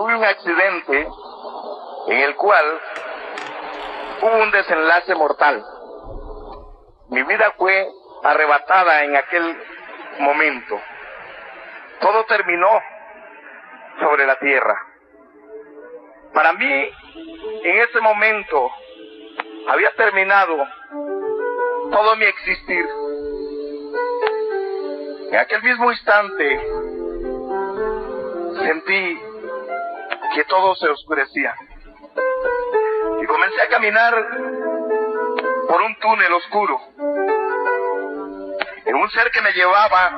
tuve un accidente en el cual hubo un desenlace mortal. Mi vida fue arrebatada en aquel momento. Todo terminó sobre la tierra. Para mí, en ese momento, había terminado todo mi existir. En aquel mismo instante, sentí que todo se oscurecía. Y comencé a caminar por un túnel oscuro. En un ser que me llevaba,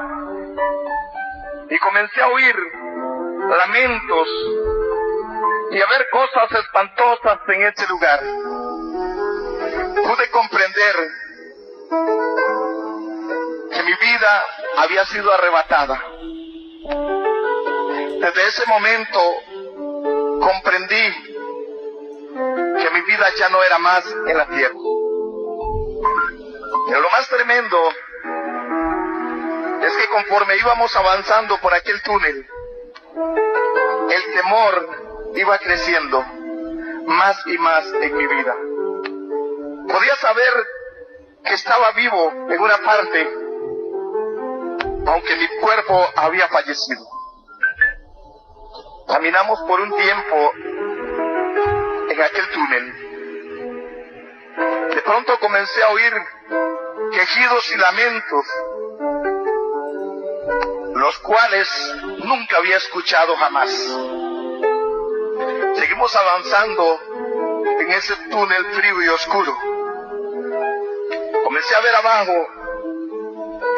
y comencé a oír lamentos y a ver cosas espantosas en ese lugar. Pude comprender que mi vida había sido arrebatada. Desde ese momento comprendí que mi vida ya no era más en la tierra. Pero lo más tremendo es que conforme íbamos avanzando por aquel túnel, el temor iba creciendo más y más en mi vida. Podía saber que estaba vivo en una parte, aunque mi cuerpo había fallecido. Caminamos por un tiempo en aquel túnel. De pronto comencé a oír quejidos y lamentos, los cuales nunca había escuchado jamás. Seguimos avanzando en ese túnel frío y oscuro. Comencé a ver abajo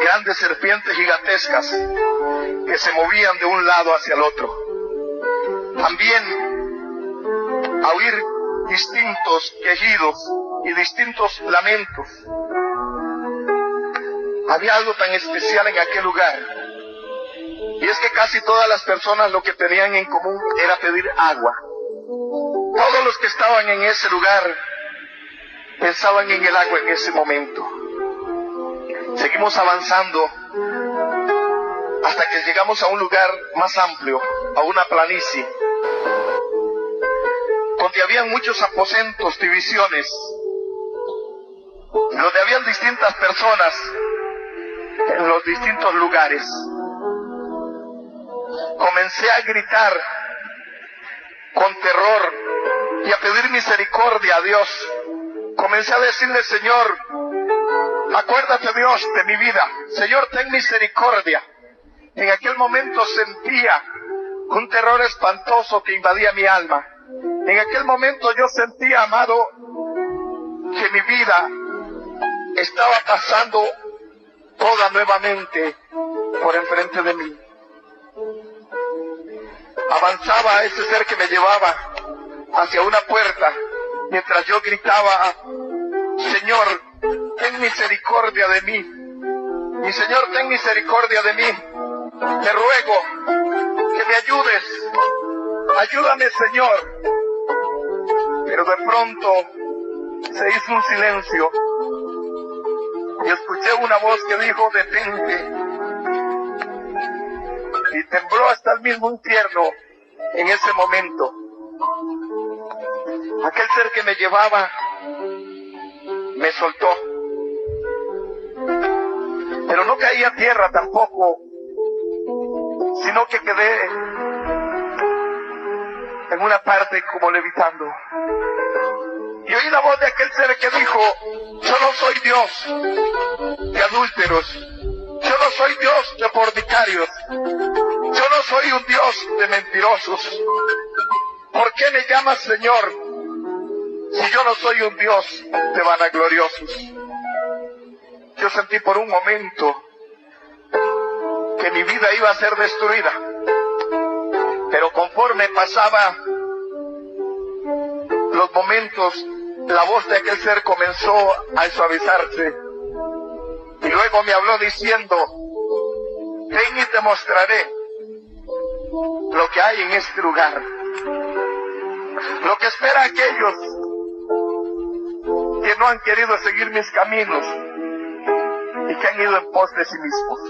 grandes serpientes gigantescas que se movían de un lado hacia el otro. También a oír distintos quejidos y distintos lamentos. Había algo tan especial en aquel lugar, y es que casi todas las personas lo que tenían en común era pedir agua. Todos los que estaban en ese lugar pensaban en el agua en ese momento. Seguimos avanzando hasta que llegamos a un lugar más amplio, a una planicie, donde habían muchos aposentos, divisiones, donde habían distintas personas en los distintos lugares. Comencé a gritar con terror y a pedir misericordia a Dios. Comencé a decirle: Señor, acuérdate, Dios, de mi vida. Señor, ten misericordia. En aquel momento sentía un terror espantoso que invadía mi alma. En aquel momento yo sentía, amado, que mi vida estaba pasando toda nuevamente por enfrente de mí. Avanzaba ese ser que me llevaba hacia una puerta, mientras yo gritaba: Señor, ten misericordia de mí. Mi Señor, ten misericordia de mí. Te ruego que me ayudes. Ayúdame, Señor. Pero de pronto se hizo un silencio y escuché una voz que dijo: detente. Y tembló hasta el mismo infierno en ese momento. Aquel ser que me llevaba me soltó, pero no caí a tierra tampoco, sino que quedé en una parte como levitando. Y oí la voz de aquel ser que dijo: yo no soy Dios de adúlteros, yo no soy Dios de fornicarios, yo no soy un Dios de mentirosos. ¿Por qué me llamas Señor si yo no soy un Dios de vanagloriosos? Yo sentí por un momento que mi vida iba a ser destruida, pero conforme pasaba los momentos, la voz de aquel ser comenzó a suavizarse, y luego me habló diciendo: ven y te mostraré lo que hay en este lugar, lo que espera a aquellos que no han querido seguir mis caminos y que han ido en pos de sí mismos.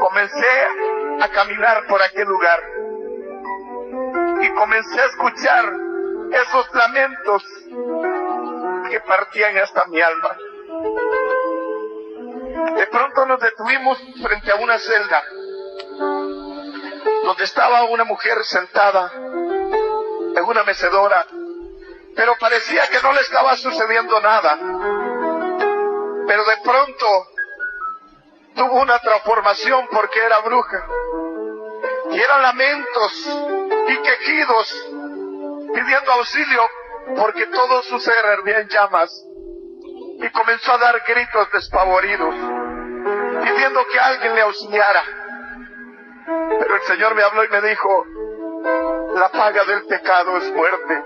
Comencé a caminar por aquel lugar comencé a escuchar esos lamentos que partían hasta mi alma. De pronto nos detuvimos frente a una celda donde estaba una mujer sentada en una mecedora, pero parecía que no le estaba sucediendo nada. Pero de pronto tuvo una transformación porque era bruja. Y eran lamentos y quejidos pidiendo auxilio porque todo su ser ardía en llamas. Y comenzó a dar gritos despavoridos, pidiendo que alguien le auxiliara. Pero el Señor me habló y me dijo: la paga del pecado es muerte.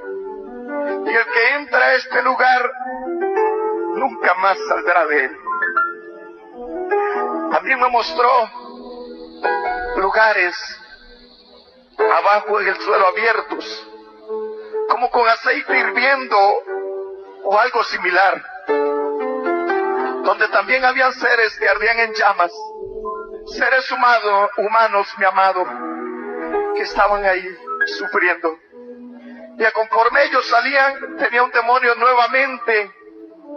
Y el que entra a este lugar nunca más saldrá de él. También me mostró lugares abajo en el suelo abiertos, como con aceite hirviendo o algo similar, donde también habían seres que ardían en llamas, seres humanos, mi amado, que estaban ahí sufriendo. Y conforme ellos salían, tenía un demonio nuevamente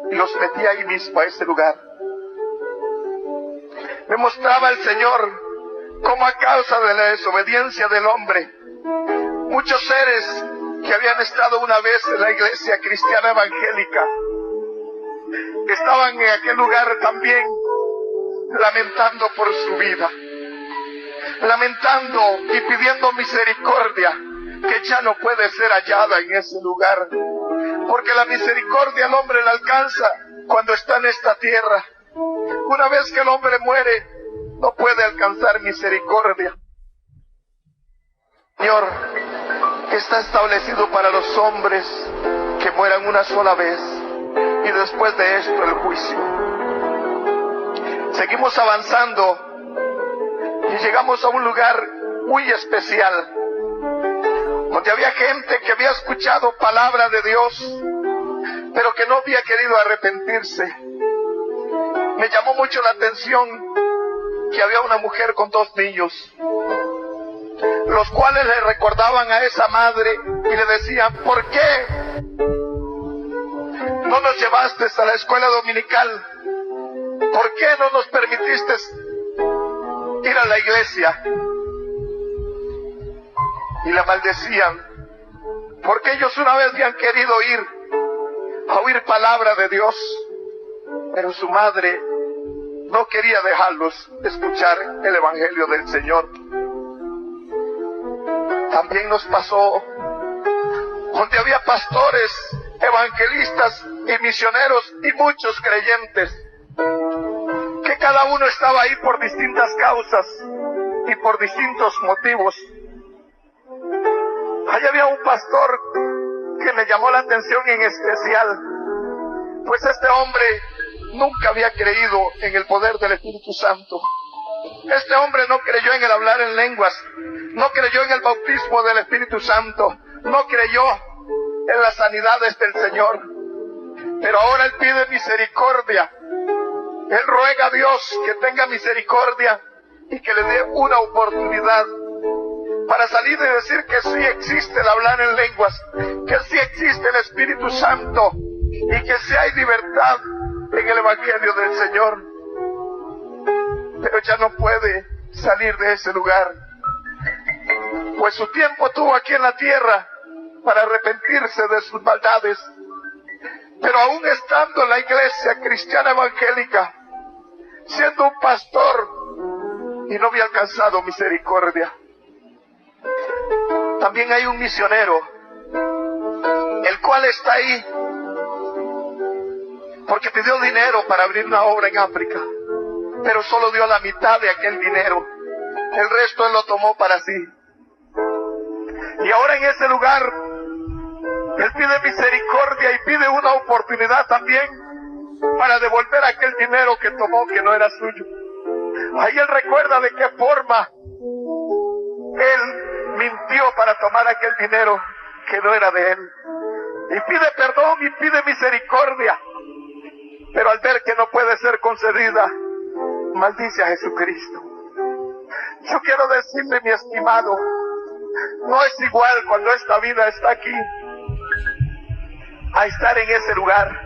y los metía ahí mismo a ese lugar. Me mostraba el Señor cómo a causa de la desobediencia del hombre, muchos seres que habían estado una vez en la iglesia cristiana evangélica, estaban en aquel lugar también lamentando por su vida, lamentando y pidiendo misericordia, que ya no puede ser hallada en ese lugar, porque la misericordia al hombre la alcanza cuando está en esta tierra. Una vez que el hombre muere, no puede alcanzar misericordia. Señor, está establecido para los hombres que mueran una sola vez y después de esto el juicio. Seguimos avanzando y llegamos a un lugar muy especial, donde había gente que había escuchado palabra de Dios, pero que no había querido arrepentirse. Me llamó mucho la atención que había una mujer con 2 niños, los cuales le recordaban a esa madre y le decían: ¿por qué no nos llevaste a la escuela dominical? ¿Por qué no nos permitiste ir a la iglesia? Y la maldecían, porque ellos una vez habían querido ir a oír palabra de Dios, pero su madre no quería dejarlos escuchar el evangelio del Señor. También nos pasó donde había pastores, evangelistas y misioneros y muchos creyentes, que cada uno estaba ahí por distintas causas y por distintos motivos. Ahí había un pastor que me llamó la atención en especial, pues este hombre nunca había creído en el poder del Espíritu Santo. Este hombre no creyó en el hablar en lenguas, no creyó en el bautismo del Espíritu Santo, no creyó en las sanidades del Señor. Pero ahora él pide misericordia. Él ruega a Dios que tenga misericordia y que le dé una oportunidad para salir y decir que sí existe el hablar en lenguas, que sí existe el Espíritu Santo y que sí hay libertad en el Evangelio del Señor. Pero ya no puede salir de ese lugar, pues su tiempo tuvo aquí en la tierra para arrepentirse de sus maldades. Pero aún estando en la iglesia cristiana evangélica, siendo un pastor, y no había alcanzado misericordia. También hay un misionero, el cual está ahí porque pidió dinero para abrir una obra en África, pero solo dio la mitad de aquel dinero. El resto él lo tomó para sí. Y ahora en ese lugar él pide misericordia y pide una oportunidad también para devolver aquel dinero que tomó, que no era suyo. Ahí él recuerda de qué forma él mintió para tomar aquel dinero que no era de él. Y pide perdón y pide misericordia. Pero al ver que no puede ser concedida, maldice a Jesucristo. Yo quiero decirle, mi estimado, No es igual cuando esta vida está aquí a estar en ese lugar.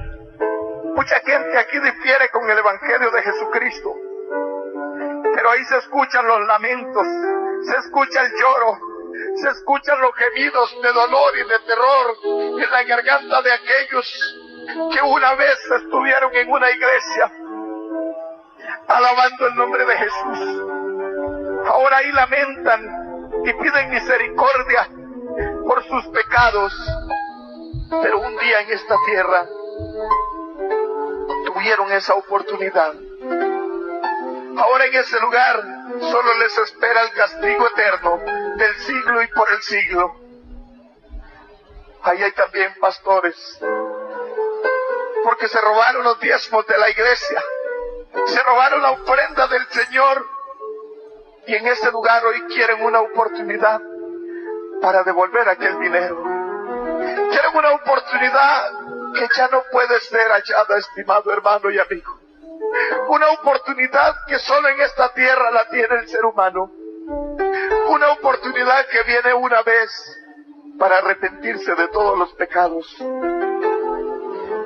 Mucha gente aquí difiere con el Evangelio de Jesucristo, pero ahí se escuchan los lamentos, se escucha el lloro, se escuchan los gemidos de dolor y de terror en la garganta de aquellos que una vez estuvieron en una iglesia alabando el nombre de Jesús. Ahora ahí lamentan y piden misericordia por sus pecados, pero un día en esta tierra tuvieron esa oportunidad. Ahora en ese lugar solo les espera el castigo eterno del siglo y por el siglo. Ahí hay también pastores, porque se robaron los diezmos de la iglesia, se robaron la ofrenda del Señor, y en ese lugar hoy quieren una oportunidad para devolver aquel dinero. Quieren una oportunidad que ya no puede ser hallada, estimado hermano y amigo. Una oportunidad que solo en esta tierra la tiene el ser humano. Una oportunidad que viene una vez para arrepentirse de todos los pecados.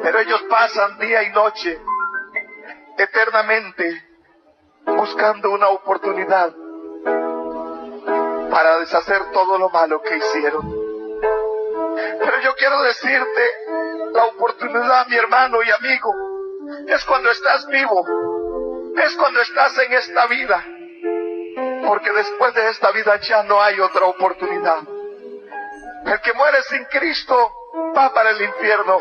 Pero ellos pasan día y noche, eternamente, buscando una oportunidad para deshacer todo lo malo que hicieron. Pero yo quiero decirte, la oportunidad, mi hermano y amigo, es cuando estás vivo, es cuando estás en esta vida, porque después de esta vida ya no hay otra oportunidad. El que muere sin Cristo va para el infierno,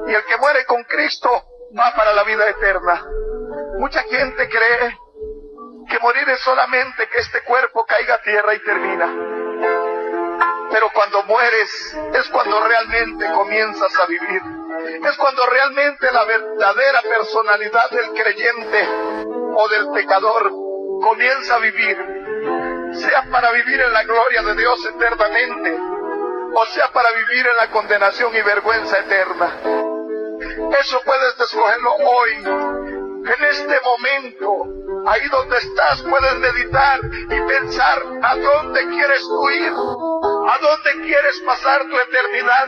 y el que muere con Cristo va para la vida eterna. Mucha gente cree que morir es solamente que este cuerpo caiga a tierra y termina. Pero cuando mueres es cuando realmente comienzas a vivir. Es cuando realmente la verdadera personalidad del creyente o del pecador comienza a vivir. Sea para vivir en la gloria de Dios eternamente, o sea para vivir en la condenación y vergüenza eterna. Eso puedes escogerlo hoy, en este momento. Ahí donde estás puedes meditar y pensar a dónde quieres tú ir, a dónde quieres pasar tu eternidad.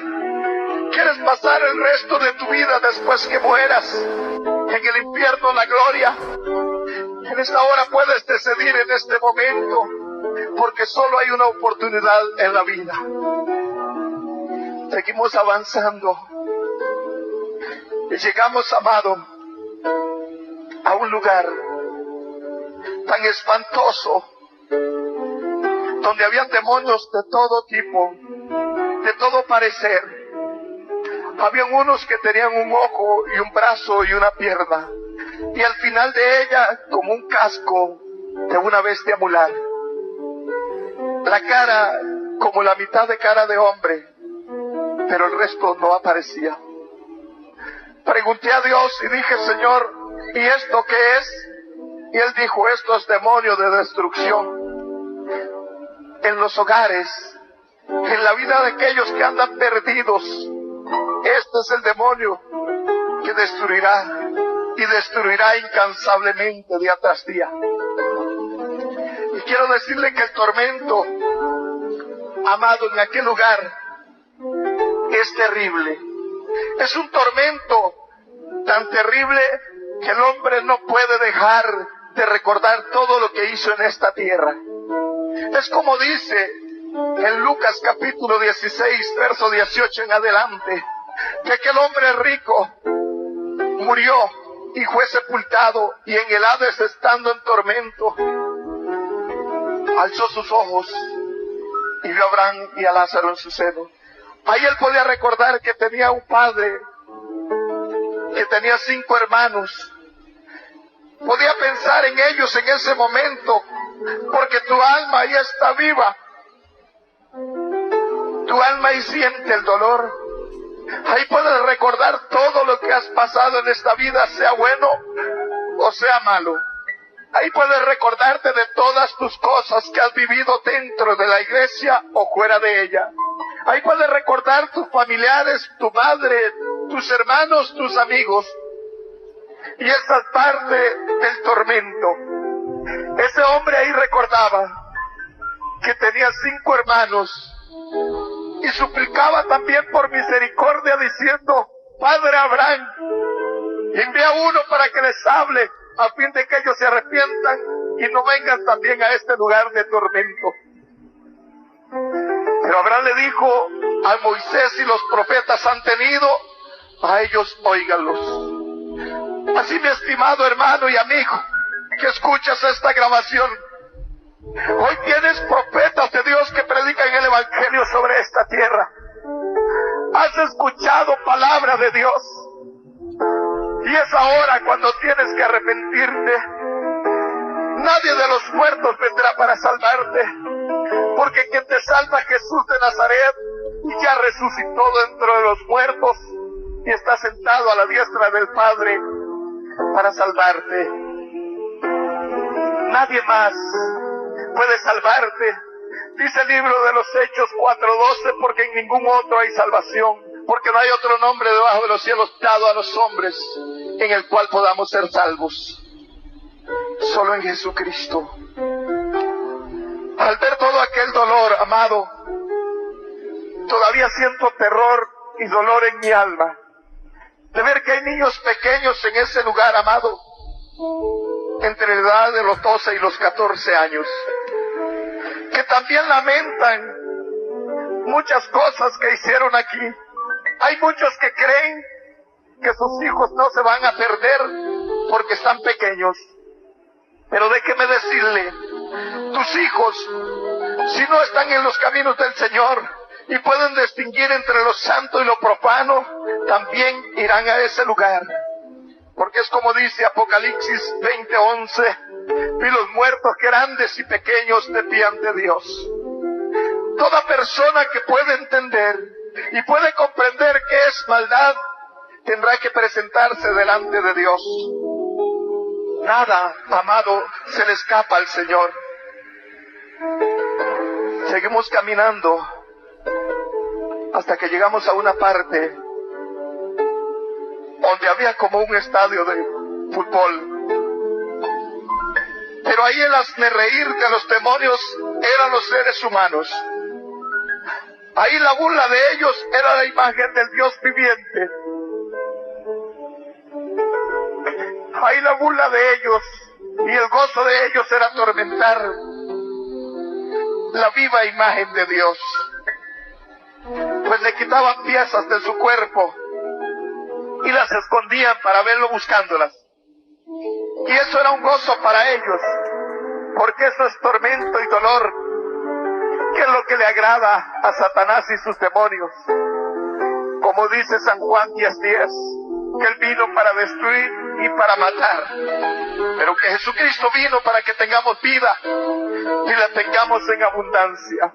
¿Quieres pasar el resto de tu vida después que mueras en el infierno, la gloria? En esta hora puedes decidir en este momento, porque solo hay una oportunidad en la vida. Seguimos avanzando y llegamos, amado, a un lugar tan espantoso, donde había demonios de todo tipo, de todo parecer. Habían unos que tenían un ojo y un brazo y una pierna, y al final de ella como un casco de una bestia mular. La cara como la mitad de cara de hombre, pero el resto no aparecía. Pregunté a Dios y dije, Señor, ¿y esto qué es? Y Él dijo, esto es demonio de destrucción. En los hogares, en la vida de aquellos que andan perdidos, este es el demonio que destruirá, y destruirá incansablemente día tras día. Y quiero decirle que el tormento, amado, en aquel lugar es terrible. Es un tormento tan terrible que el hombre no puede dejar de recordar todo lo que hizo en esta tierra. Es como dice en Lucas capítulo 16, verso 18 en adelante, que aquel hombre rico murió y fue sepultado, y en el Hades, estando en tormento, alzó sus ojos y vio a Abraham y a Lázaro en su seno. Ahí él podía recordar que tenía un padre, que tenía 5 hermanos. Podía pensar en ellos en ese momento, porque tu alma ahí está viva. Tu alma ahí siente el dolor. Ahí puedes recordar todo lo que has pasado en esta vida, sea bueno o sea malo. Ahí puedes recordarte de todas tus cosas que has vivido dentro de la iglesia o fuera de ella. Ahí puedes recordar tus familiares, tu madre, tus hermanos, tus amigos. Y esa es parte del tormento. Ese hombre ahí recordaba que tenía 5 hermanos, y suplicaba también por misericordia diciendo: Padre Abraham, envía uno para que les hable, a fin de que ellos se arrepientan y no vengan también a este lugar de tormento. Pero Abraham le dijo: a Moisés y los profetas han tenido, a ellos óiganlos. Así, mi estimado hermano y amigo que escuchas esta grabación, hoy tienes profetas de Dios que predican el evangelio sobre esta tierra. Has escuchado palabra de Dios, y es ahora cuando tienes que arrepentirte. Nadie de los muertos vendrá para salvarte, porque quien te salva es Jesús de Nazaret, y ya resucitó dentro de los muertos y está sentado a la diestra del Padre para salvarte. Nadie más puede salvarte. Dice el libro de los Hechos 4:12, porque en ningún otro hay salvación, porque no hay otro nombre debajo de los cielos dado a los hombres en el cual podamos ser salvos. Solo en Jesucristo. Al ver todo aquel dolor, amado, todavía siento terror y dolor en mi alma de ver que hay niños pequeños en ese lugar, amado, entre la edad de los 12 y los 14 años, que también lamentan muchas cosas que hicieron aquí. Hay muchos que creen que sus hijos no se van a perder porque están pequeños. Pero déjeme decirle, tus hijos, si no están en los caminos del Señor y pueden distinguir entre lo santo y lo profano, también irán a ese lugar. Porque es como dice Apocalipsis 20:11, vi los muertos grandes y pequeños de pie ante Dios. Toda persona que puede entender y puede comprender que es maldad, tendrá que presentarse delante de Dios. Nada, amado, se le escapa al Señor. Seguimos caminando hasta que llegamos a una parte donde había como un estadio de fútbol. Pero ahí el hazmerreír de los demonios eran los seres humanos. Ahí la burla de ellos era la imagen del Dios viviente. Ahí la burla de ellos y el gozo de ellos era atormentar la viva imagen de Dios. Pues le quitaban piezas de su cuerpo y las escondían para verlo buscándolas. Y eso era un gozo para ellos, porque eso es tormento y dolor, que es lo que le agrada a Satanás y sus demonios. Como dice San Juan 10:10, que Él vino para destruir y para matar, pero que Jesucristo vino para que tengamos vida y la tengamos en abundancia.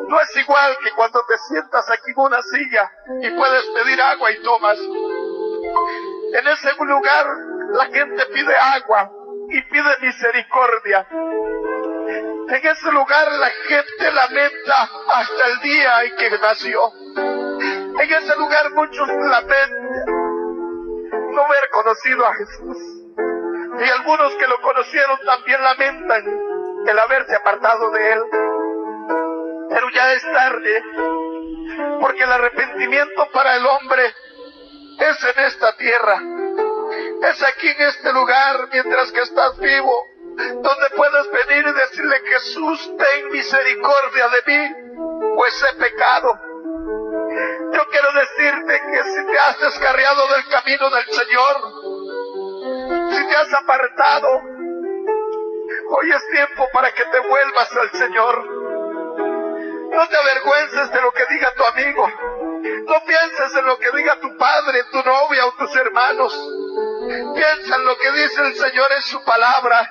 No es igual que cuando te sientas aquí en una silla y puedes pedir agua y tomas. En ese lugar la gente pide agua y pide misericordia. En ese lugar la gente lamenta hasta el día en que nació. En ese lugar muchos lamentan no haber conocido a Jesús. Y algunos que lo conocieron también lamentan el haberse apartado de Él. Pero ya es tarde, porque el arrepentimiento para el hombre es en esta tierra. Es aquí en este lugar, mientras que estás vivo, donde puedes venir y decirle: Jesús, ten misericordia de mí, pues he pecado. Yo quiero decirte que si te has descarriado del camino del Señor, si te has apartado, hoy es tiempo para que te vuelvas al Señor. No te avergüences de lo que diga tu amigo. No pienses en lo que diga tu padre, tu novia o tus hermanos. Piensa en lo que dice el Señor en su palabra.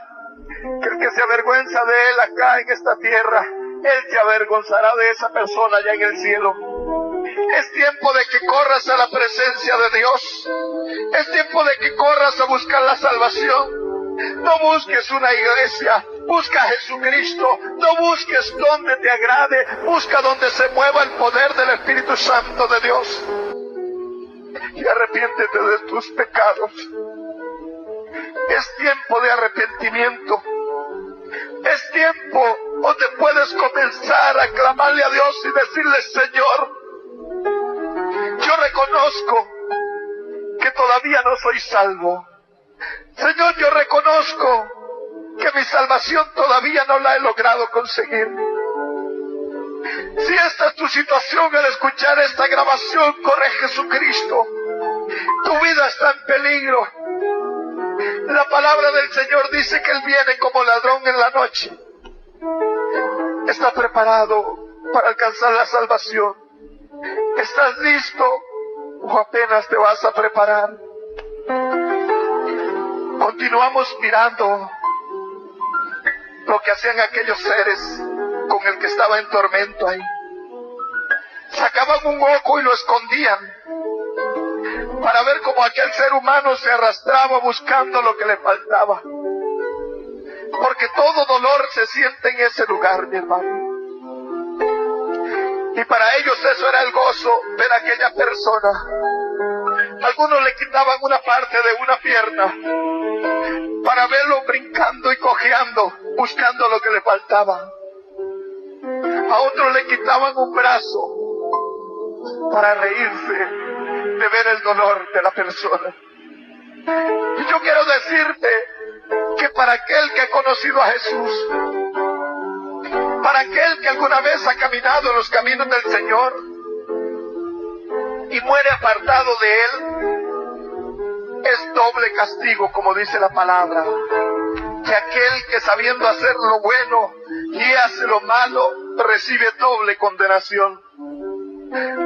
Que el que se avergüenza de Él acá en esta tierra, Él te avergonzará de esa persona allá en el cielo. Es tiempo de que corras a la presencia de Dios. Es tiempo de que corras a buscar la salvación. No busques una iglesia, busca a Jesucristo. No busques donde te agrade, busca donde se mueva el poder del Espíritu Santo de Dios. Y arrepiéntete de tus pecados. Es tiempo de arrepentimiento. Es tiempo donde puedes comenzar a clamarle a Dios y decirle: Señor, yo reconozco que todavía no soy salvo. Señor, yo reconozco que mi salvación todavía no la he logrado conseguir. Si esta es tu situación al escuchar esta grabación, corre a Jesucristo. Tu vida está en peligro. La palabra del Señor dice que Él viene como ladrón en la noche. ¿Estás preparado para alcanzar la salvación? ¿Estás listo o apenas te vas a preparar? Continuamos mirando lo que hacían aquellos seres con el que estaba en tormento ahí. Sacaban un ojo y lo escondían para ver cómo aquel ser humano se arrastraba buscando lo que le faltaba. Porque todo dolor se siente en ese lugar, mi hermano. Y para ellos eso era el gozo, ver a aquella persona. Algunos le quitaban una parte de una pierna para verlo brincando y cojeando, buscando lo que le faltaba. A otros le quitaban un brazo para reírse de ver el dolor de la persona. Y yo quiero decirte que para aquel que ha conocido a Jesús, para aquel que alguna vez ha caminado en los caminos del Señor y muere apartado de Él, es doble castigo, como dice la palabra, que aquel que sabiendo hacer lo bueno y hace lo malo, recibe doble condenación.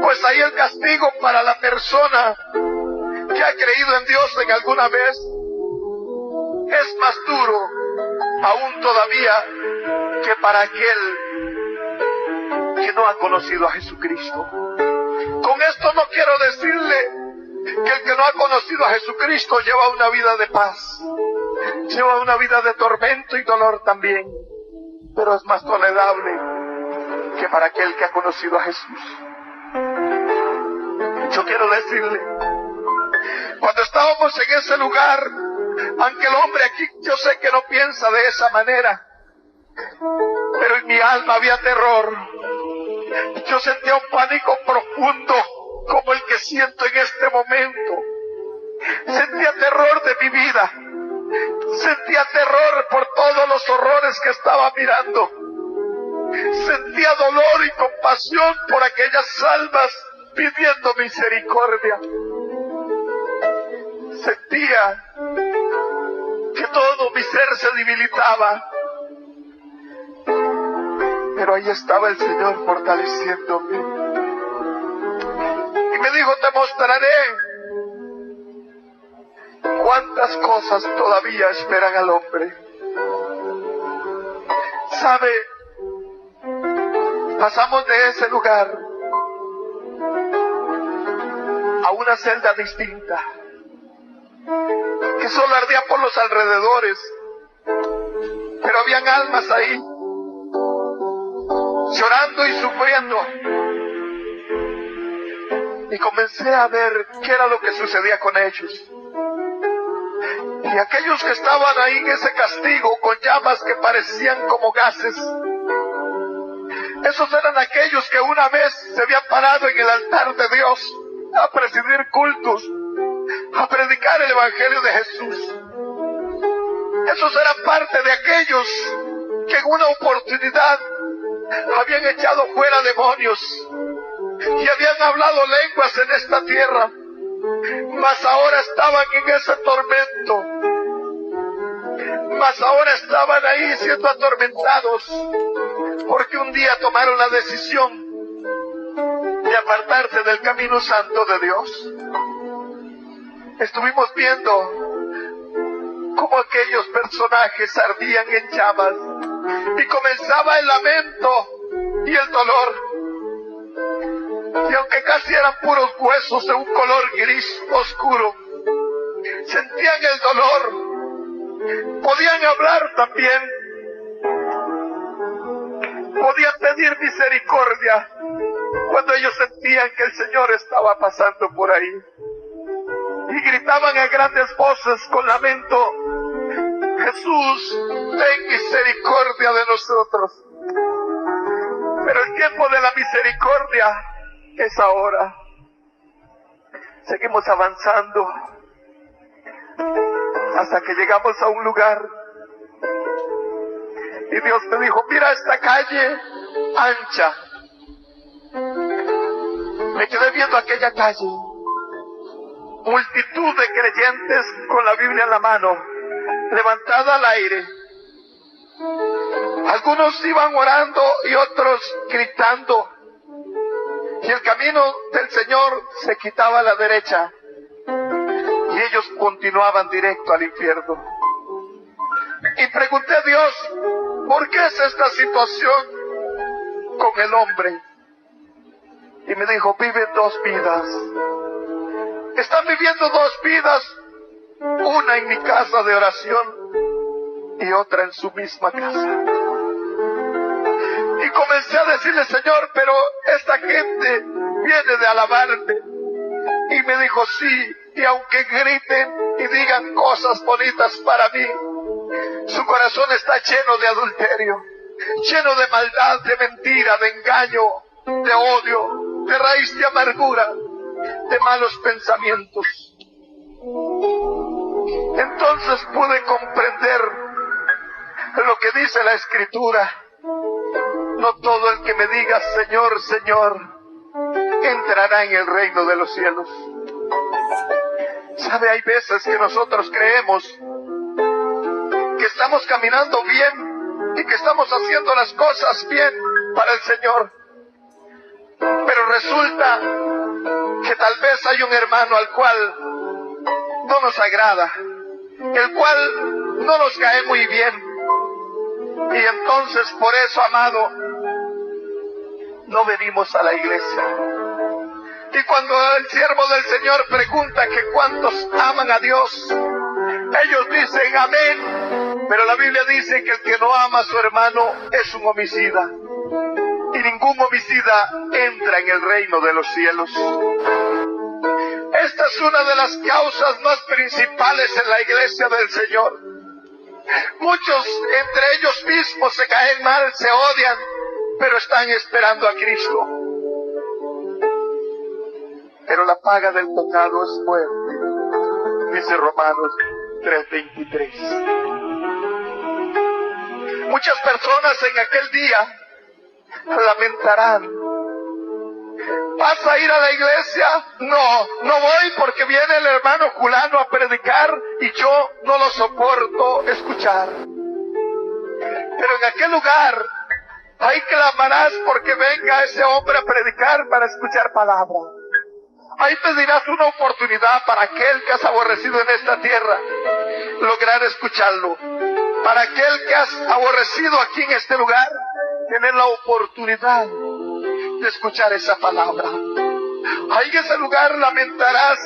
Pues ahí el castigo para la persona que ha creído en Dios en alguna vez es más duro aún todavía que para aquel que no ha conocido a Jesucristo. Con esto no quiero decirle que el que no ha conocido a Jesucristo lleva una vida de paz, lleva una vida de tormento y dolor también, pero es más tolerable que para aquel que ha conocido a Jesús. Yo quiero decirle, cuando estábamos en ese lugar, aunque el hombre aquí yo sé que no piensa de esa manera, pero en mi alma había terror. Yo sentía un pánico profundo como el que siento en este momento. Sentía terror de mi vida. Sentía terror por todos los horrores que estaba mirando. Sentía dolor y compasión por aquellas almas pidiendo misericordia. Sentía que todo mi ser se debilitaba. Pero ahí estaba el Señor fortaleciéndome. Y me dijo: te mostraré cuántas cosas todavía esperan al hombre. ¿Sabe? Pasamos de ese lugar a una celda distinta, que solo ardía por los alrededores, pero habían almas ahí, llorando y sufriendo. Y comencé a ver qué era lo que sucedía con ellos. Y aquellos que estaban ahí en ese castigo con llamas que parecían como gases, esos eran aquellos que una vez se habían parado en el altar de Dios a presidir cultos, a predicar el Evangelio de Jesús. Esos eran parte de aquellos que en una oportunidad habían echado fuera demonios y habían hablado lenguas en esta tierra, mas ahora estaban en ese tormento, mas ahora estaban ahí siendo atormentados porque un día tomaron la decisión de apartarse del camino santo de Dios. Estuvimos viendo cómo aquellos personajes ardían en llamas y comenzaba el lamento y el dolor. Y aunque casi eran puros huesos de un color gris oscuro, sentían el dolor, podían hablar también, podían pedir misericordia cuando ellos sentían que el Señor estaba pasando por ahí. Y gritaban a grandes voces con lamento: Jesús, ten misericordia de nosotros. Pero el tiempo de la misericordia es ahora. Seguimos avanzando hasta que llegamos a un lugar. Y Dios me dijo, mira esta calle ancha. Me quedé viendo aquella calle. Multitud de creyentes con la Biblia en la mano, levantada al aire. Algunos iban orando y otros gritando. Y el camino del Señor se quitaba a la derecha. Y ellos continuaban directo al infierno. Y pregunté a Dios, ¿por qué es esta situación con el hombre? Y me dijo, viven dos vidas. Están viviendo dos vidas, una en mi casa de oración y otra en su misma casa. Y comencé a decirle, Señor, pero esta gente viene de alabarte. Y me dijo, sí, y aunque griten y digan cosas bonitas para mí, su corazón está lleno de adulterio, lleno de maldad, de mentira, de engaño, de odio, de raíz de amargura, de malos pensamientos. Entonces pude comprender lo que dice la Escritura. No todo el que me diga Señor, Señor, entrará en el reino de los cielos. ¿Sabe? Hay veces que nosotros creemos que estamos caminando bien y que estamos haciendo las cosas bien para el Señor. Pero resulta que tal vez hay un hermano al cual no nos agrada, el cual no nos cae muy bien. Y entonces por eso, amado, no venimos a la iglesia. Y cuando el siervo del Señor pregunta que cuántos aman a Dios, ellos dicen amén. Pero la Biblia dice que el que no ama a su hermano es un homicida. Y ningún homicida entra en el reino de los cielos. Esta es una de las causas más principales en la iglesia del Señor. Muchos entre ellos mismos se caen mal, se odian, pero están esperando a Cristo. Pero la paga del pecado es muerte, dice Romanos 3:23. Muchas personas en aquel día lamentarán. ¿Vas a ir a la iglesia? No, no voy porque viene el hermano fulano a predicar y yo no lo soporto escuchar. Pero en aquel lugar, ahí clamarás porque venga ese hombre a predicar para escuchar palabra. Ahí pedirás una oportunidad para aquel que has aborrecido en esta tierra, lograr escucharlo. Para aquel que has aborrecido aquí en este lugar, tener la oportunidad de escuchar esa palabra. Ahí en ese lugar lamentarás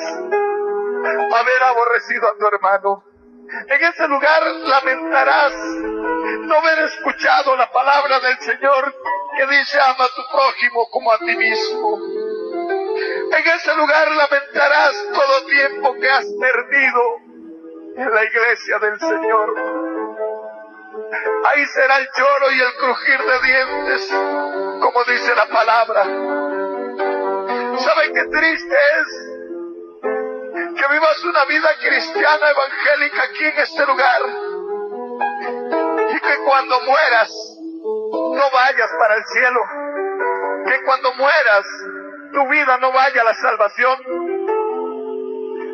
haber aborrecido a tu hermano. En ese lugar lamentarás no haber escuchado la palabra del Señor que dice ama a tu prójimo como a ti mismo. En ese lugar lamentarás todo tiempo que has perdido en la iglesia del Señor. Ahí será el lloro y el crujir de dientes, como dice la palabra. ¿Saben qué triste es? Que vivas una vida cristiana evangélica aquí en este lugar y que cuando mueras no vayas para el cielo, que cuando mueras tu vida no vaya a la salvación.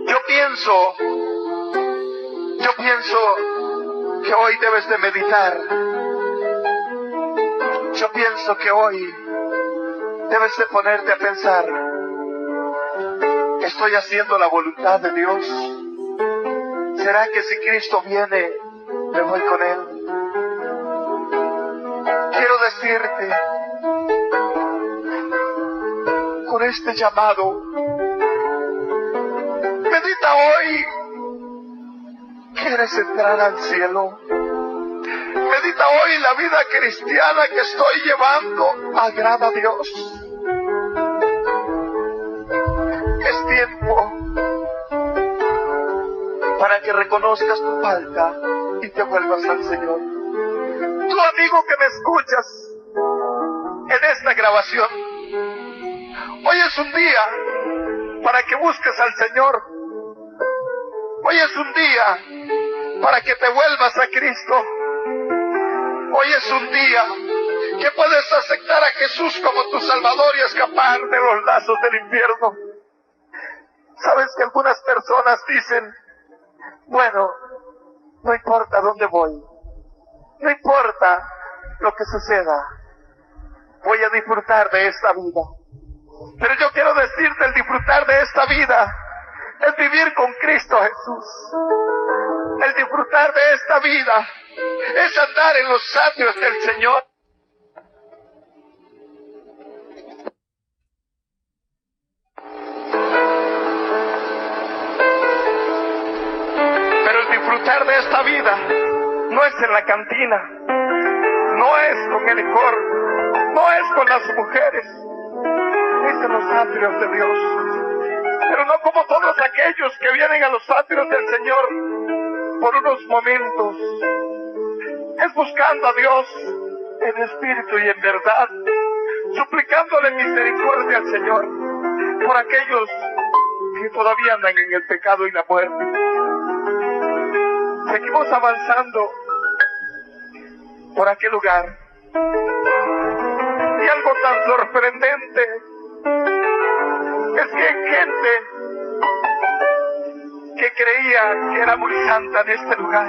Yo pienso que hoy debes de meditar. Yo pienso que hoy debes de ponerte a pensar, ¿estoy haciendo la voluntad de Dios? ¿Será que si Cristo viene, me voy con Él? Quiero decirte, con este llamado, medita hoy, ¿quieres entrar al cielo? Medita hoy la vida cristiana que estoy llevando, agrada a Dios. Es tiempo para que reconozcas tu falta y te vuelvas al Señor. Tú, amigo que me escuchas en esta grabación, hoy es un día para que busques al Señor. Hoy es un día para que te vuelvas a Cristo. Hoy es un día que puedes aceptar a Jesús como tu Salvador y escapar de los lazos del infierno. Sabes que algunas personas dicen, bueno, no importa dónde voy, no importa lo que suceda, voy a disfrutar de esta vida. Pero yo quiero decirte, el disfrutar de esta vida es vivir con Cristo Jesús. El disfrutar de esta vida es andar en los atrios del Señor. Pero el disfrutar de esta vida no es en la cantina, no es con el licor, no es con las mujeres, es en los atrios de Dios. Pero no como todos aquellos que vienen a los atrios del Señor por unos momentos. Es buscando a Dios en espíritu y en verdad, suplicándole misericordia al Señor por aquellos que todavía andan en el pecado y la muerte. Seguimos avanzando por aquel lugar. Y algo tan sorprendente es que gente que creía que era muy santa en este lugar,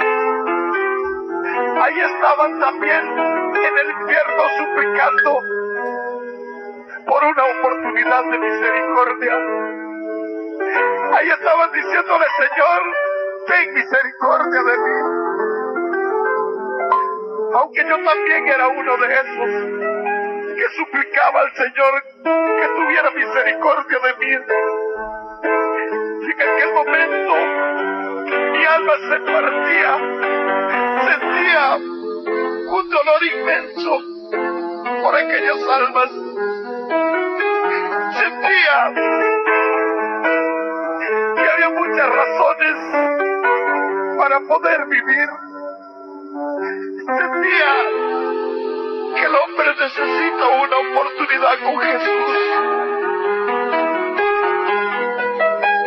ahí estaban también en el infierno suplicando por una oportunidad de misericordia. Ahí estaban diciéndole, Señor, ten misericordia de mí. Aunque yo también era uno de esos que suplicaba al Señor que tuviera misericordia de mí. Y en aquel momento mi alma se partía, sentía un dolor inmenso por aquellas almas. Sentía que había muchas razones para poder vivir. Sentía que el hombre necesita una oportunidad con Jesús.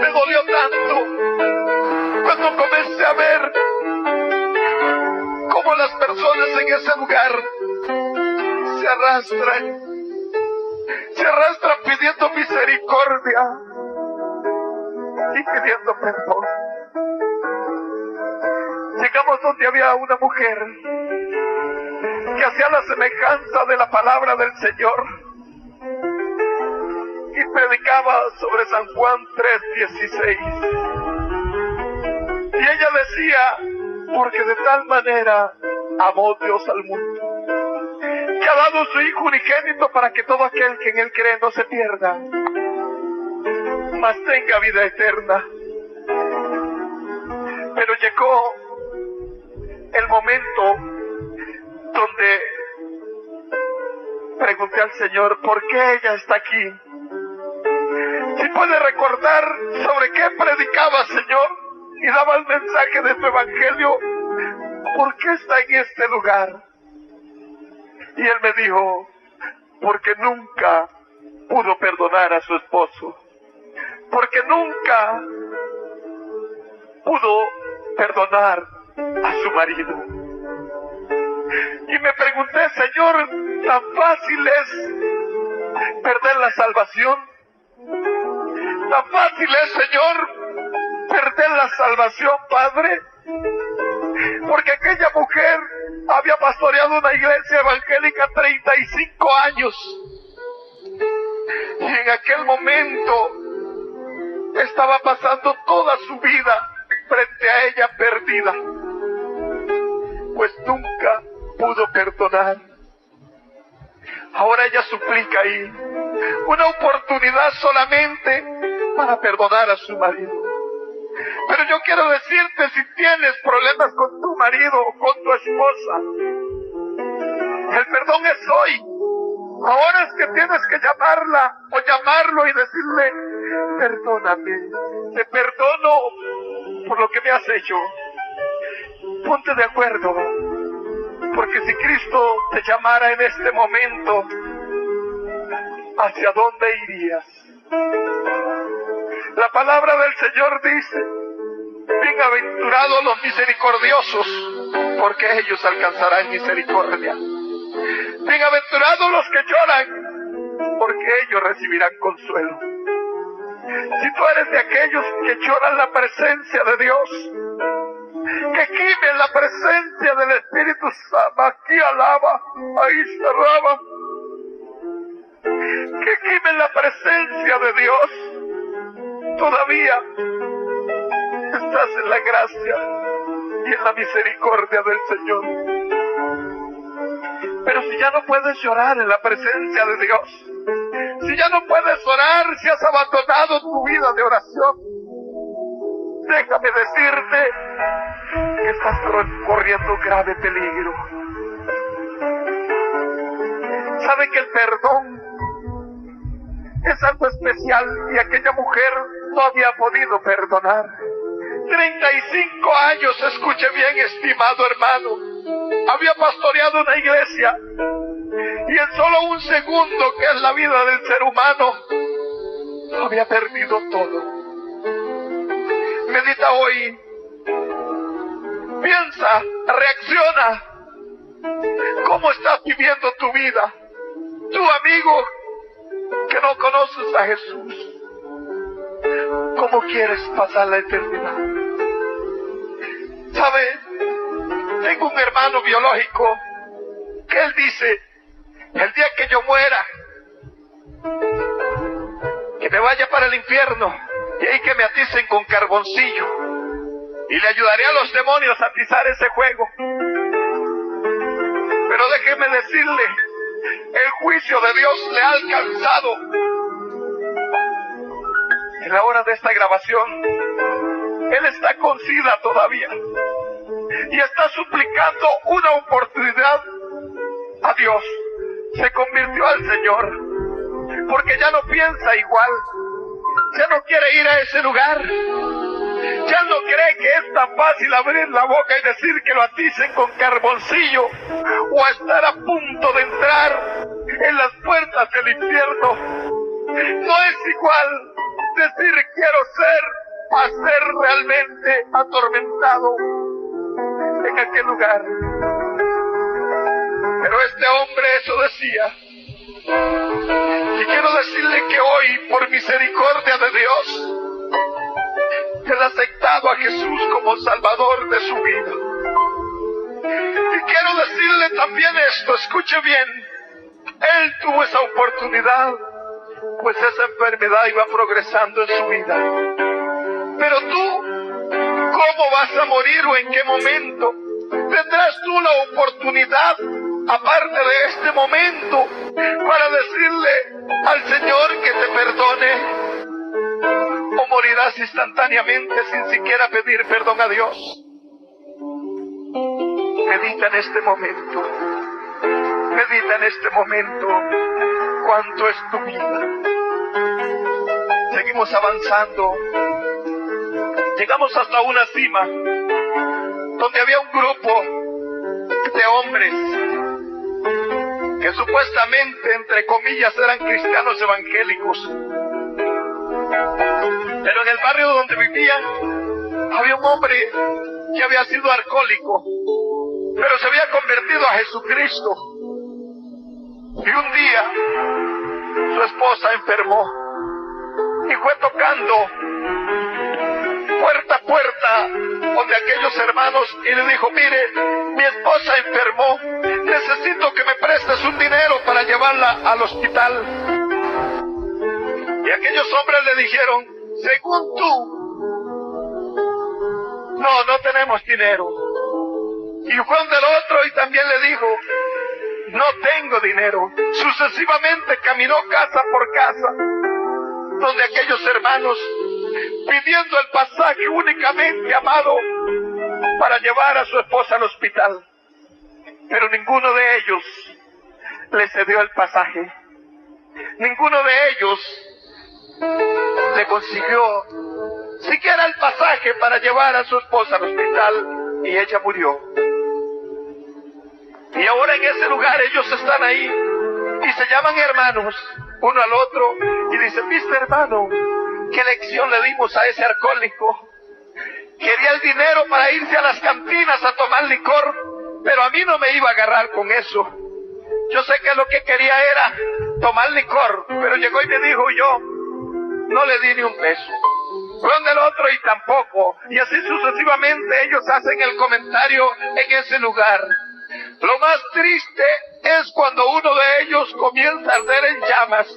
Me dolió tanto cuando comencé a ver cómo las personas en ese lugar se arrastran pidiendo misericordia y pidiendo perdón. Llegamos donde había una mujer que hacía la semejanza de la palabra del Señor y predicaba sobre San Juan 3:16. Y ella decía, porque de tal manera amó Dios al mundo, que ha dado su Hijo unigénito para que todo aquel que en Él cree no se pierda, mas tenga vida eterna. Pero llegó el momento donde pregunté al Señor, ¿por qué ella está aquí? Si puede recordar sobre qué predicaba, Señor, y daba el mensaje de tu evangelio, ¿por qué está en este lugar? Y él me dijo, porque nunca pudo perdonar a su esposo, porque nunca pudo perdonar a su marido. Y me pregunté, Señor, ¿tan fácil es perder la salvación? ¿Tan fácil es, Señor, perder la salvación, Padre? Porque aquella mujer había pastoreado una iglesia evangélica 35 años. Y en aquel momento estaba pasando toda su vida frente a ella perdida, pues nunca pudo perdonar. Ahora ella suplica ahí una oportunidad solamente para perdonar a su marido. Pero yo quiero decirte, si tienes problemas con tu marido o con tu esposa, el perdón es hoy. Ahora es que tienes que llamarla o llamarlo y decirle, perdóname, te perdono por lo que me has hecho, ponte de acuerdo, porque si Cristo te llamara en este momento, ¿hacia dónde irías? La palabra del Señor dice: bienaventurados los misericordiosos, porque ellos alcanzarán misericordia. Bienaventurados los que lloran, porque ellos recibirán consuelo. Si tú eres de aquellos que lloran la presencia de Dios, que gimen la presencia del Espíritu Santo, aquí alaba, ahí cerraba, que gimen la presencia de Dios, todavía estás en la gracia y en la misericordia del Señor. Pero si ya no puedes llorar en la presencia de Dios, si ya no puedes orar, si has abandonado tu vida de oración, déjame decirte que estás corriendo grave peligro. ¿Sabe que el perdón es algo especial y aquella mujer no había podido perdonar? 35 años, escuche bien, estimado hermano, había pastoreado una iglesia y en solo un segundo, que es la vida del ser humano, había perdido todo. Medita hoy, piensa, reacciona. ¿Cómo estás viviendo tu vida? Tu amigo que no conoces a Jesús, ¿cómo quieres pasar la eternidad? ¿Sabe? Tengo un hermano biológico que él dice: el día que yo muera, que me vaya para el infierno y ahí que me aticen con carboncillo, y le ayudaré a los demonios a atizar ese juego. Pero déjeme decirle, el juicio de Dios le ha alcanzado. En la hora de esta grabación, él está con SIDA todavía y está suplicando una oportunidad a Dios. Se convirtió al Señor porque ya no piensa igual, ya no quiere ir a ese lugar, ya no cree que es tan fácil abrir la boca y decir que lo aticen con carboncillo o estar a punto de entrar en las puertas del infierno. No es igual decir quiero ser a ser realmente atormentado en aquel lugar. Pero este hombre eso decía. Y quiero decirle que hoy, por misericordia de Dios, él ha aceptado a Jesús como Salvador de su vida. Y quiero decirle también esto, escuche bien, él tuvo esa oportunidad, pues esa enfermedad iba progresando en su vida. Pero tú, ¿cómo vas a morir o en qué momento? ¿Tendrás tú la oportunidad, aparte de este momento, para decirle al Señor que te perdone? ¿O morirás instantáneamente sin siquiera pedir perdón a Dios? Medita en este momento. Medita en este momento cuánto es tu vida. Seguimos avanzando. Llegamos hasta una cima donde había un grupo de hombres que supuestamente, entre comillas, eran cristianos evangélicos. Pero en el barrio donde vivían había un hombre que había sido alcohólico, pero se había convertido a Jesucristo. Y un día su esposa enfermó y fue tocando puerta a puerta donde aquellos hermanos y le dijo: mire, mi esposa enfermó, necesito que me prestes un dinero para llevarla al hospital. Y aquellos hombres le dijeron: según tú, no tenemos dinero. Y fue donde el otro y también le dijo: no tengo dinero. Sucesivamente caminó casa por casa, donde aquellos hermanos, pidiendo el pasaje únicamente, amado, para llevar a su esposa al hospital. Pero ninguno de ellos le cedió el pasaje. Ninguno de ellos le consiguió siquiera el pasaje para llevar a su esposa al hospital. y ella murió. Y ahora en ese lugar ellos están ahí y se llaman hermanos uno al otro y dicen: ¿viste, hermano, qué lección le dimos a ese alcohólico? Quería el dinero para irse a las cantinas a tomar licor, pero a mí no me iba a agarrar con eso. Yo sé que lo que quería era tomar licor, pero llegó y me dijo: yo no le di ni un peso. Donde el otro y tampoco. Y así sucesivamente ellos hacen el comentario en ese lugar. Lo más triste es cuando uno de ellos comienza a arder en llamas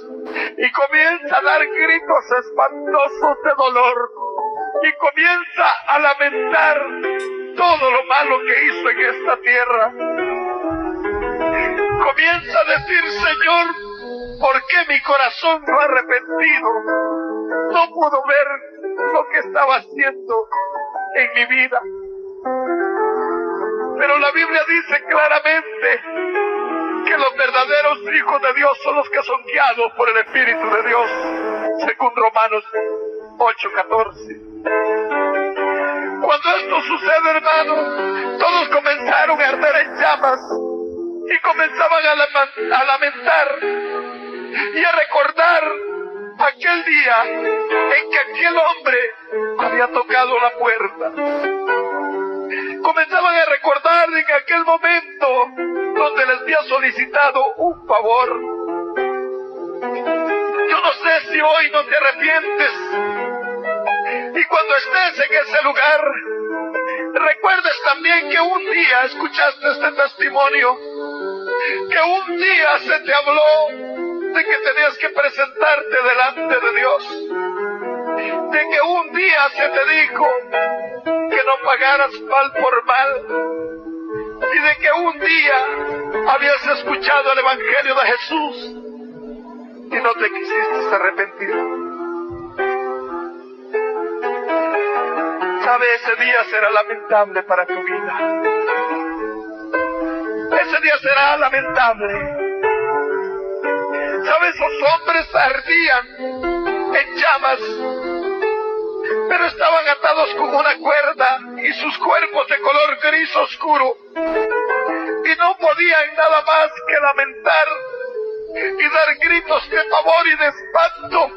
y comienza a dar gritos espantosos de dolor y comienza a lamentar todo lo malo que hizo en esta tierra. Comienza a decir: Señor, ¿por qué mi corazón no ha arrepentido? No puedo ver lo que estaba haciendo en mi vida. Pero la Biblia dice claramente que los verdaderos hijos de Dios son los que son guiados por el Espíritu de Dios, según Romanos 8:14. Cuando esto sucede, hermano, todos comenzaron a arder en llamas y comenzaban a lamentar y a recordar aquel día en que aquel hombre había tocado la puerta. Comenzaban a recordar en aquel momento donde les había solicitado un favor. Yo no sé si hoy no te arrepientes y cuando estés en ese lugar recuerdes también que un día escuchaste este testimonio, que un día se te habló de que tenías que presentarte delante de Dios, de que un día se te dijo que no pagaras mal por mal, y de que un día habías escuchado el Evangelio de Jesús y no te quisiste arrepentir. Sabe, ese día será lamentable para tu vida. Ese día será lamentable. Sabe, esos hombres ardían en llamas, pero estaban atados con una cuerda y sus cuerpos de color gris oscuro, y no podían nada más que lamentar y dar gritos de pavor y de espanto,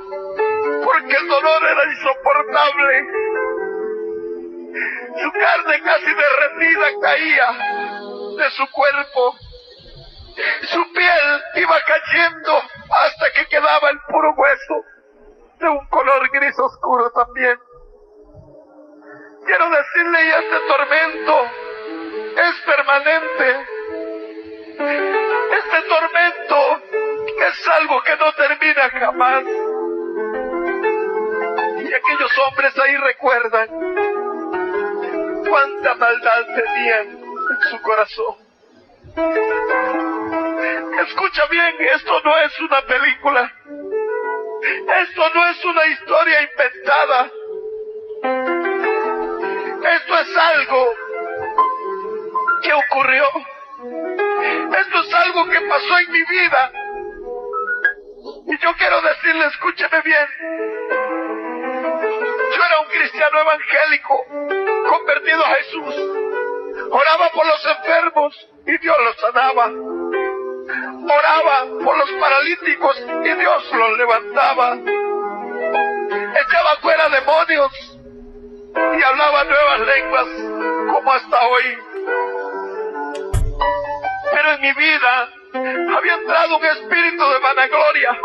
porque el dolor era insoportable. Su carne casi derretida caía de su cuerpo, su piel iba cayendo hasta que quedaba el puro hueso, de un color gris oscuro también. Quiero decirle, y este tormento es permanente. Este tormento es algo que no termina jamás. Y aquellos hombres ahí recuerdan cuánta maldad tenían en su corazón. Escucha bien, esto no es una película. Esto no es una historia inventada. Esto es algo que ocurrió. Esto es algo que pasó en mi vida. Y yo quiero decirle, escúcheme bien. Yo era un cristiano evangélico, convertido a Jesús. Oraba por los enfermos y Dios los sanaba. Oraba por los paralíticos y Dios los levantaba. Echaba fuera demonios y hablaba nuevas lenguas como hasta hoy. Pero en mi vida había entrado un espíritu de vanagloria,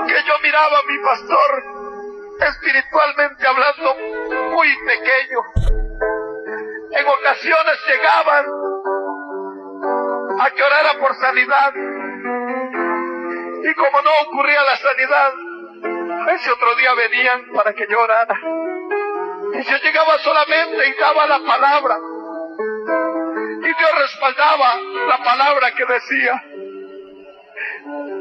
que yo miraba a mi pastor, espiritualmente hablando, muy pequeño. En ocasiones llegaban a que orara por sanidad, y como no ocurría la sanidad, ese otro día venían para que yo orara. Y yo llegaba solamente y daba la palabra, y Dios respaldaba la palabra que decía.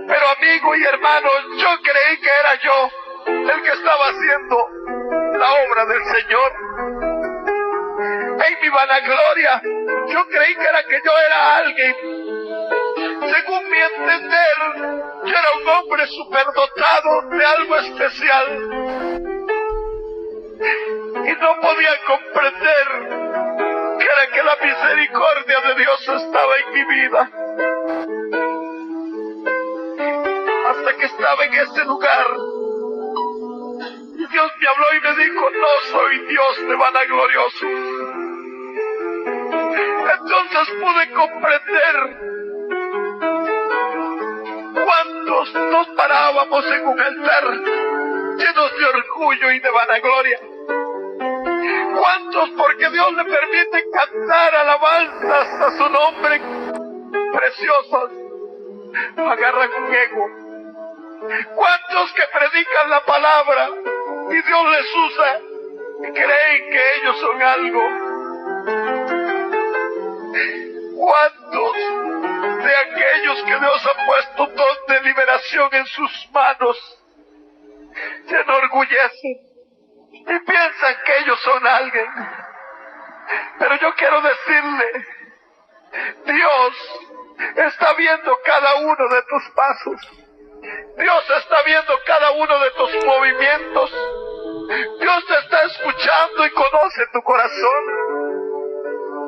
Pero amigo y hermano, yo creí que era yo el que estaba haciendo la obra del Señor. En mi vanagloria, yo creí que yo era alguien. Según mi entender, yo era un hombre superdotado de algo especial. Y no podía comprender la misericordia de Dios estaba en mi vida. Hasta que estaba en ese lugar, y Dios me habló y me dijo: no soy Dios de vanaglorioso. Entonces pude comprender cuántos nos parábamos en un altar llenos de orgullo y de vanagloria. Cuántos, porque Dios le permite cantar alabanzas a su nombre preciosas, agarran un ego. Cuántos que predican la palabra y Dios les usa y creen que ellos son algo. ¿Cuántos de aquellos que Dios ha puesto don de liberación en sus manos se enorgullecen y piensan que ellos son alguien? Pero yo quiero decirle, Dios está viendo cada uno de tus pasos. Dios está viendo cada uno de tus movimientos. Dios te está escuchando y conoce tu corazón.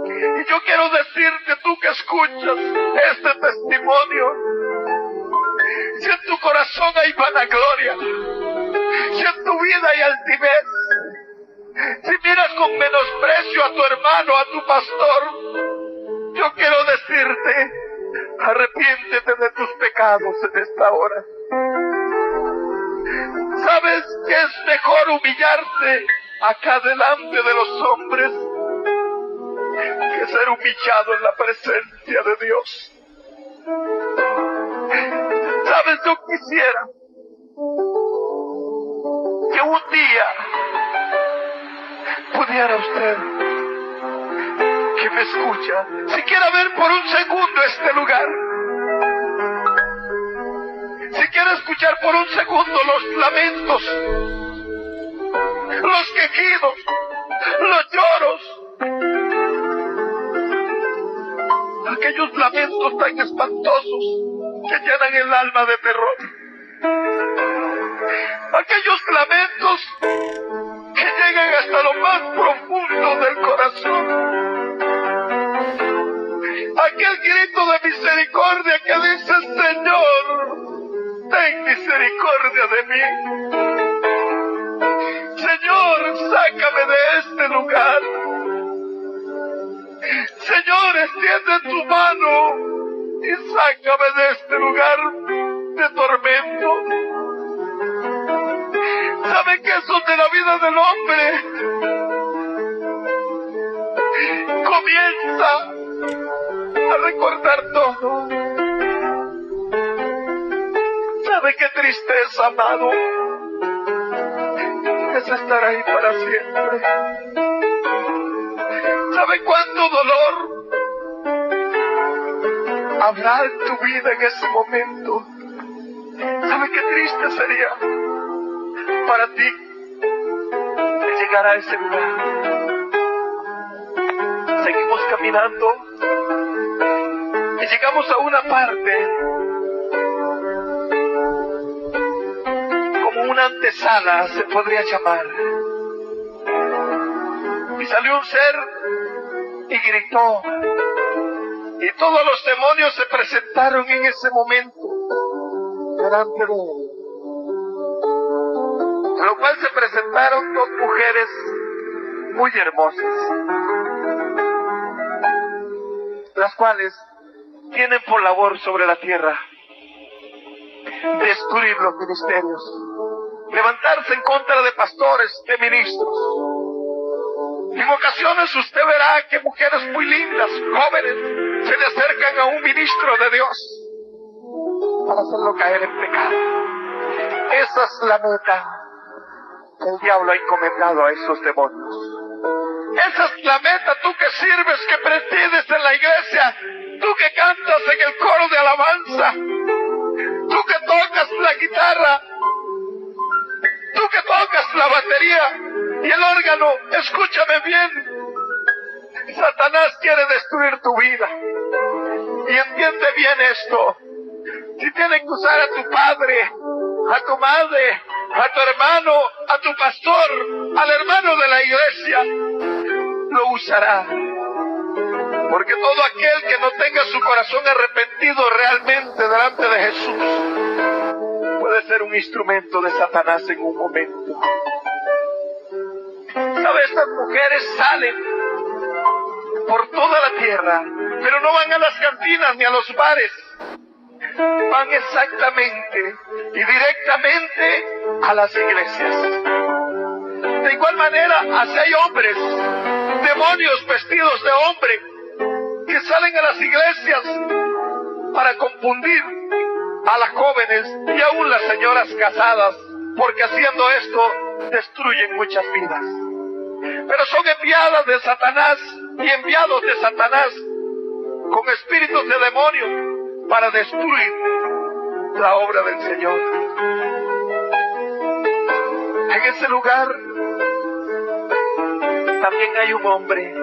Y yo quiero decirte, tú que escuchas este testimonio, si en tu corazón hay vanagloria, si en tu vida hay altivez, si miras con menosprecio a tu hermano, a tu pastor, yo quiero decirte, arrepiéntete de tus pecados en esta hora. ¿Sabes que es mejor humillarse acá delante de los hombres que ser humillado en la presencia de Dios? ¿Sabes? Yo quisiera que un día pudiera usted, que me escucha, siquiera ver por un segundo este lugar, si quiere escuchar por un segundo los lamentos, los quejidos, los lloros, aquellos lamentos tan espantosos que llenan el alma de terror, aquellos lamentos que llegan hasta lo más profundo del corazón, aquel grito de misericordia que dice: Señor, ten misericordia de mí. Señor, sácame de este lugar. Señor, extiende tu mano y sácame de este lugar de tormento. ¿Sabe qué es donde la vida del hombre comienza a recordar todo? ¿Sabe qué tristeza, amado? Es estar ahí para siempre. ¿Sabe cuánto dolor habrá en tu vida en ese momento? ¿Sabe qué triste sería para ti llegar a ese lugar? Seguimos caminando y llegamos a una parte, como una antesala se podría llamar, y salió un ser y gritó, y todos los demonios se presentaron en ese momento delante de él. A lo cual se presentaron dos mujeres muy hermosas, las cuales tienen por labor sobre la tierra destruir los ministerios, levantarse en contra de pastores, de ministros. En ocasiones usted verá que mujeres muy lindas, jóvenes, se le acercan a un ministro de Dios para hacerlo caer en pecado. Esa es la meta que el diablo ha encomendado a esos demonios. Esa es la meta, tú que sirves, que presides en la iglesia, tú que cantas en el coro de alabanza, tú que tocas la guitarra, tú que tocas la batería y el órgano. Escúchame bien, Satanás quiere destruir tu vida, y entiende bien esto. Si tiene que usar a tu padre, a tu madre, a tu hermano, a tu pastor, al hermano de la iglesia, lo usará. Porque todo aquel que no tenga su corazón arrepentido realmente delante de Jesús puede ser un instrumento de Satanás en un momento. ¿Sabe? Estas mujeres salen por toda la tierra, pero no van a las cantinas ni a los bares. Van exactamente y directamente a las iglesias. De igual manera, así hay hombres, demonios vestidos de hombre, que salen a las iglesias para confundir a las jóvenes y aún las señoras casadas, porque haciendo esto destruyen muchas vidas. Pero son enviadas de Satanás y enviados de Satanás con espíritus de demonios para destruir la obra del Señor. En ese lugar también hay un hombre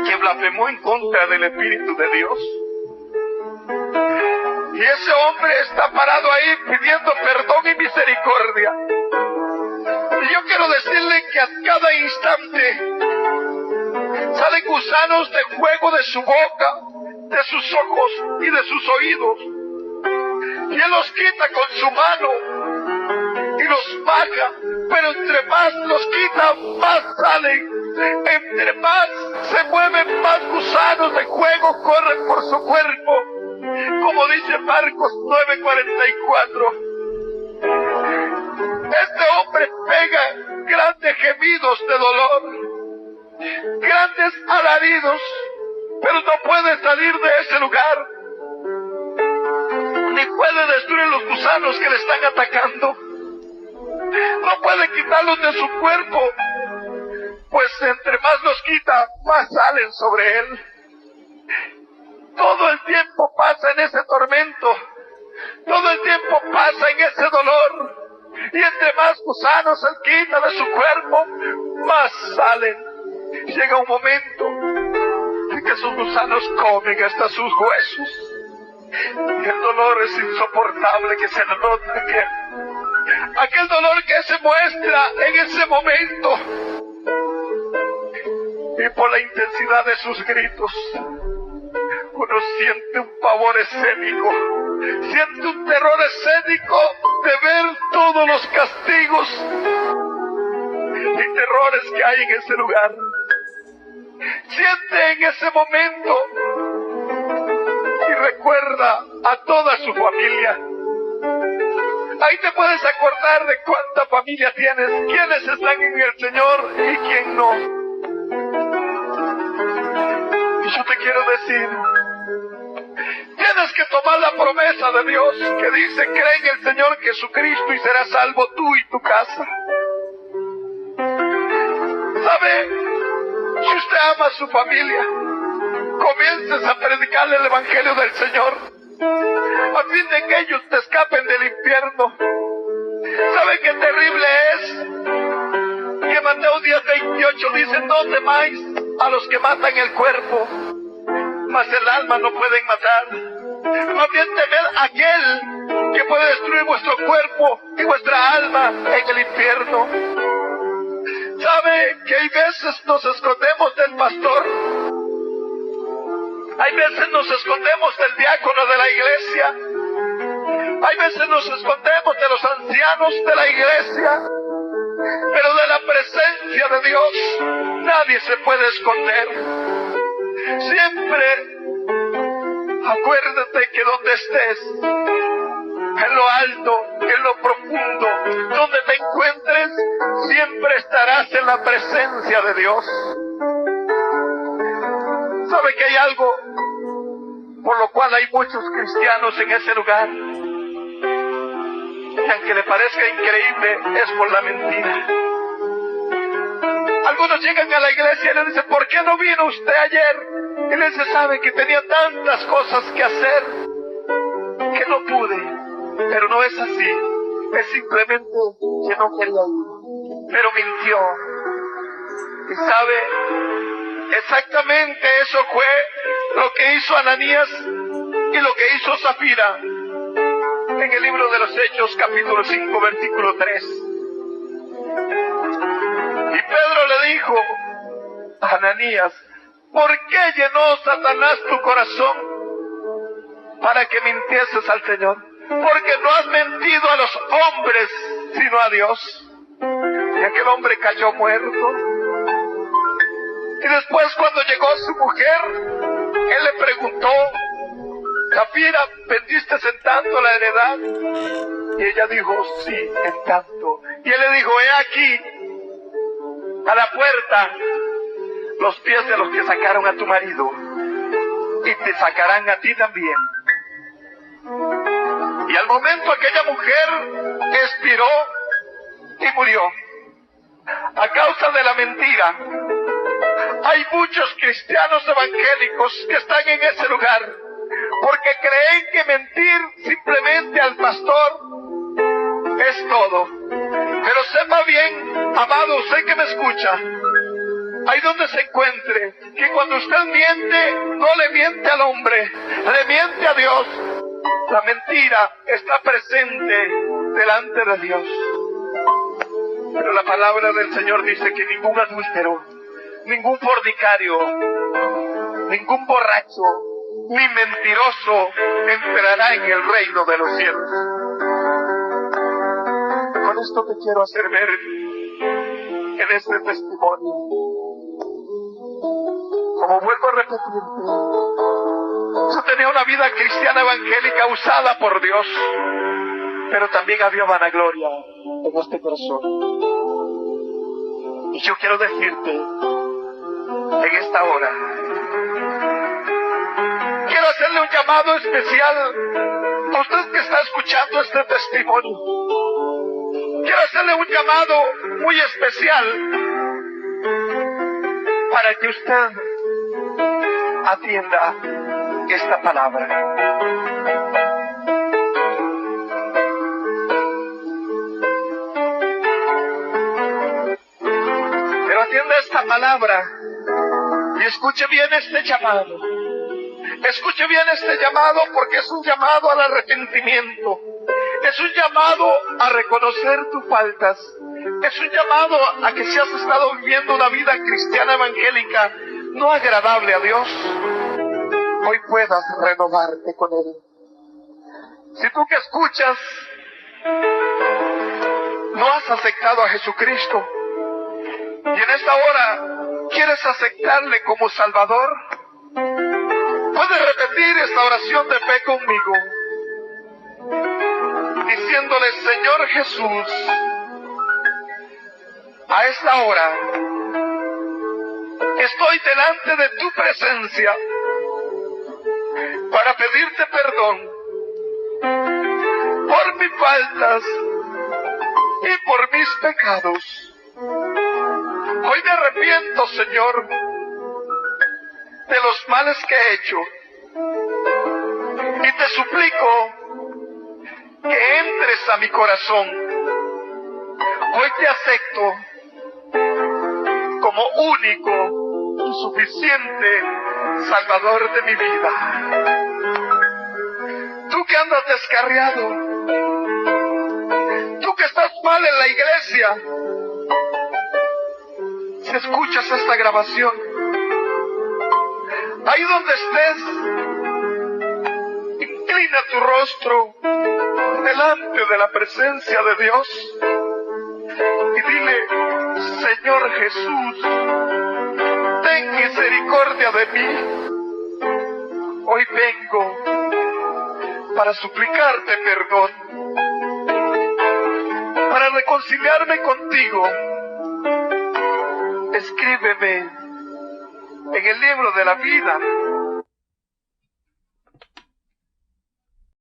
que blasfemó en contra del Espíritu de Dios. Y ese hombre está parado ahí pidiendo perdón y misericordia. Y yo quiero decirle que a cada instante salen gusanos de fuego de su boca, de sus ojos y de sus oídos. Y él los quita con su mano y los baja, pero entre más los quita, más salen. Entre más se mueven, más gusanos de fuego corren por su cuerpo. Como dice Marcos 9:44. Este hombre pega grandes gemidos de dolor, grandes alaridos, pero no puede salir de ese lugar, ni puede destruir los gusanos que le están atacando. No puede quitarlos de su cuerpo, pues entre más los quita, más salen sobre él. Todo el tiempo pasa en ese tormento, todo el tiempo pasa en ese dolor, y entre más gusanos él quita de su cuerpo, más salen. Llega un momento en que esos gusanos comen hasta sus huesos, y el dolor es insoportable que se le nota que aquel dolor que se muestra en ese momento, y por la intensidad de sus gritos, uno siente un pavor escénico, siente un terror escénico de ver todos los castigos y terrores que hay en ese lugar. Siente en ese momento y recuerda a toda su familia. Ahí te puedes acordar de cuánta familia tienes, quiénes están en el Señor y quién no. Y yo te quiero decir, tienes que tomar la promesa de Dios que dice: cree en el Señor Jesucristo y serás salvo tú y tu casa. ¿Sabe? Si usted ama a su familia, comiences a predicarle el Evangelio del Señor, a fin de que ellos te escapen del infierno. ¿Sabe qué terrible es? Que Mateo 10:28 dice: no temáis a los que matan el cuerpo, mas el alma no pueden matar. Más bien temed a aquel que puede destruir vuestro cuerpo y vuestra alma en el infierno. ¿Sabe que hay veces nos escondemos del pastor? Hay veces nos escondemos del diácono de la iglesia. Hay veces nos escondemos de los ancianos de la iglesia. Pero de la presencia de Dios nadie se puede esconder. Siempre acuérdate que donde estés, en lo alto, en lo profundo, donde te encuentres, siempre estarás en la presencia de Dios. ¿Sabe que hay algo por lo cual hay muchos cristianos en ese lugar? Y aunque le parezca increíble, es por la mentira. Algunos llegan a la iglesia y le dicen: ¿por qué no vino usted ayer? Y le dice: sabe que tenía tantas cosas que hacer que no pude. Pero no es así, es simplemente que no quería ir, pero mintió. Y sabe, exactamente eso fue lo que hizo Ananías y lo que hizo Zafira en el libro de los Hechos, capítulo 5, versículo 3. Y Pedro le dijo: Ananías, ¿por qué llenó Satanás tu corazón para que mintieses al Señor? Porque no has mentido a los hombres, sino a Dios. Y aquel hombre cayó muerto. Y después, cuando llegó su mujer, él le preguntó: Zafira, ¿vendiste en tanto la heredad? Y ella dijo: sí, en tanto. Y él le dijo: he aquí, a la puerta, los pies de los que sacaron a tu marido, y te sacarán a ti también. Y al momento aquella mujer expiró y murió a causa de la mentira. Hay muchos cristianos evangélicos que están en ese lugar porque creen que mentir simplemente al pastor es todo. Pero sepa bien, amado, usted que me escucha, ahí donde se encuentre, que cuando usted miente, no le miente al hombre, le miente a Dios. La mentira está presente delante de Dios. Pero la palabra del Señor dice que ningún adúltero, ningún fornicario, ningún borracho, ni mentiroso entrará en el reino de los cielos. Con esto te quiero hacer ver en este testimonio, como vuelvo a repetirte, yo tenía una vida cristiana evangélica usada por Dios, pero también había vanagloria en este corazón. Y yo quiero decirte en esta hora, quiero hacerle un llamado especial a usted que está escuchando este testimonio. Quiero hacerle un llamado muy especial para que usted atienda esta palabra. Pero atienda esta palabra y escuche bien este llamado. Escuche bien este llamado, porque es un llamado al arrepentimiento. Es un llamado a reconocer tus faltas. Es un llamado a que si has estado viviendo una vida cristiana evangélica no agradable a Dios, hoy puedas renovarte con Él. Si tú que escuchas no has aceptado a Jesucristo y en esta hora quieres aceptarle como Salvador, puedes repetir esta oración de fe conmigo, diciéndole: Señor Jesús, a esta hora estoy delante de tu presencia para pedirte perdón por mis faltas y por mis pecados. Hoy me arrepiento, Señor, de los males que he hecho, y te suplico que entres a mi corazón. Hoy te acepto como único y suficiente Salvador de mi vida. Tú que andas descarriado, tú que estás mal en la iglesia, si escuchas esta grabación, ahí donde estés, inclina tu rostro delante de la presencia de Dios y dile: Señor Jesús, ten misericordia de mí. Hoy vengo para suplicarte perdón, para reconciliarme contigo. Escríbeme en el libro de la vida